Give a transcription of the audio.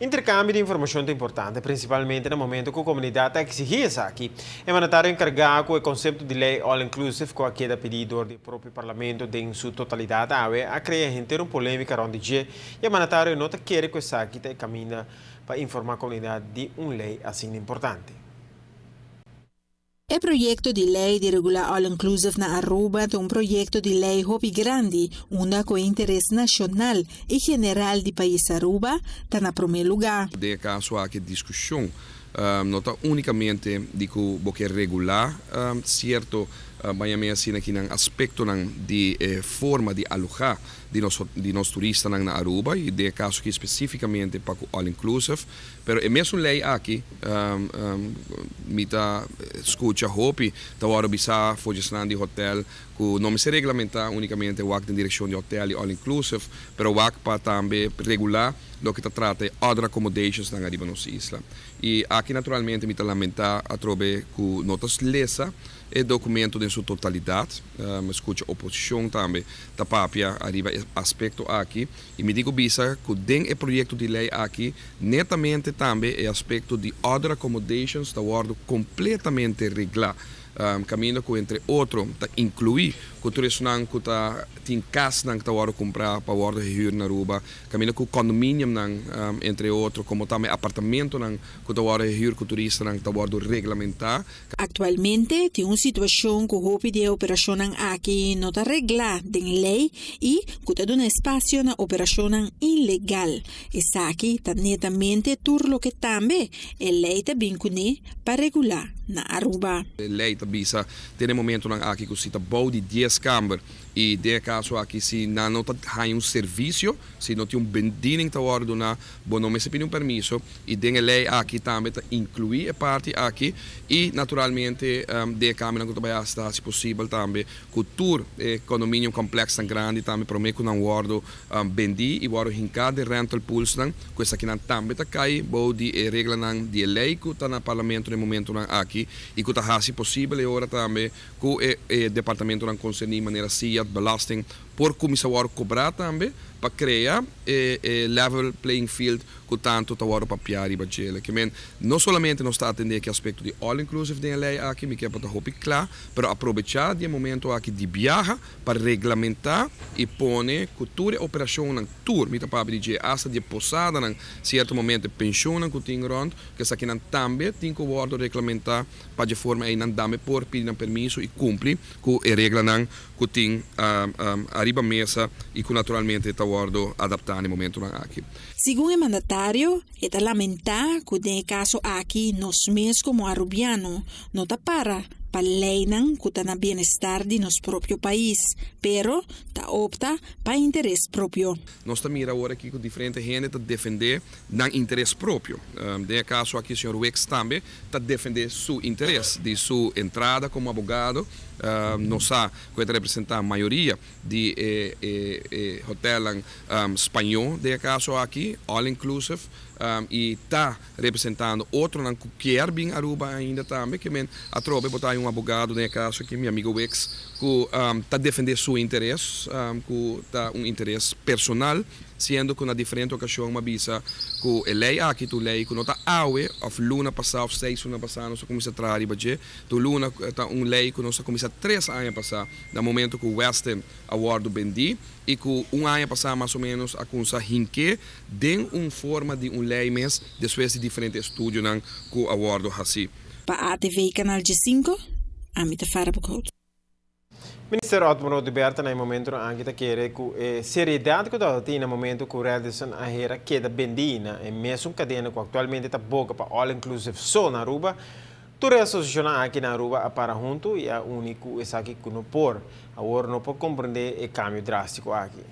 Intercambio de informação é importante, principalmente no momento que a comunidade exige isso aqui. O mandatário encarregado com o conceito de lei all-inclusive, com a queda pedido do próprio parlamento em sua totalidade, a criar uma polêmica onde e o mandatário nota que isso aqui caminha para informar a comunidade de uma lei assim importante. O projeto de lei de regular all-inclusive na Aruba é projeto de lei hobby grande, uma com interesse nacional e general do país Aruba, está na primeiro lugar. De caso há que discussão, não está unicamente de que regular, certo, banhame assim aqui num aspecto de forma de alojar de nós turistas na Aruba e de caso que especificamente para o all-inclusive, pero é mesmo lei aqui, me tá escuta hopi, tá hora bisa fogesnan de hotel, que não se regulamenta unicamente o acto de direção de hotel e all-inclusive, pero o acto para também regular lo que trata de other accommodations na Aruba nossa isla. E aqui naturalmente me tá lamentar a trobe que notas lesa o documento em sua totalidade, escuta a oposição também, da papia arriba aspecto aqui, e me digo bisa que den o projeto de lei aqui, netamente também é aspecto de other accommodations, da ordem completamente regular. Caminho que entre outros inclui que turismo que tem casa que está comprar para hora de huur na Aruba, caminho que condomínio entre outros como também apartamento que está hora de huur que turista está hora regulamentar. Atualmente tem uma situação que o hopi de operação aqui não está reglada em lei e que está dando espaço na operação ilegal. Essa aqui está netamente turlo que também a lei está vincune para regular na Aruba. A lei bisa tem momento aqui que se está bom de 10 câmaras e de caso aqui se não tem um serviço, se não tem bediening te worden na bom não me se um permisso e tem a lei aqui também inclui a parte aqui e naturalmente de câmara que também está se possível também cultura condomínio complexo tão grande também prometo não word bendi e word hincar de rental pools não coisa que não também tá cai bom de regra não de lei que está no parlamento no momento aqui e que está se possível e agora também que o departamento não concernir maneira sia belasting por comissário cobrar também para criar level playing field que tanto está agora para piar e bajela que não somente não está atendendo que aspecto de all inclusive da lei aqui me quer para hopi claro para aproveitar de momento aqui de viaja para regulamentar e pôr cultura operação na tour me tá para dizer hasta de posada na certo momento pensão que tem rond que essa aqui também tem que word regulamentar para de forma aí não dá por pedir permisso e cumprir com a regra não que tem arriba mesa e que naturalmente está word adaptar no momento aqui. Segundo o mandatário, é lamentar que no caso aqui nós mesmos como arubiano não está para leinan que está no bem-estar de nosso próprio país, pero está opta para interesse próprio. Nós estamos agora aqui com diferente gente está defender não interesse próprio. No caso aqui o senhor Wex também está defender seu interesse de sua entrada como advogado. Não sabe que representar a maioria de hotel espanhol, de caso aqui, all inclusive, e está representando outro que quer vir Aruba ainda também, que a tropa botar um advogado, de caso aqui, meu amigo Wex, que está defendendo seu interesse, que está interesse personal, sendo que na diferente ocasião uma visa que a lei aqui tu lei que não está aue of luna passada 6 luna passada nós começa a trazer budget tu luna está lei que nós começa 3 anos passar no momento que o Western Award bendi e que ano passado mais ou menos a coisa hinque den forma de lei mês depois de diferentes estúdios que o award assim para a TV Canal G5 a mim te fara pouco. Minister Otmano de Berta no momento anche da chiede che seriedade che dà no momento che Redison a era chiede bendina e mesmo cadena che attualmente sta boca para all inclusive só na Aruba tu associazione anche na Aruba para junto e a único essa aqui que não por agora não pode compreender o cambio drástico aqui.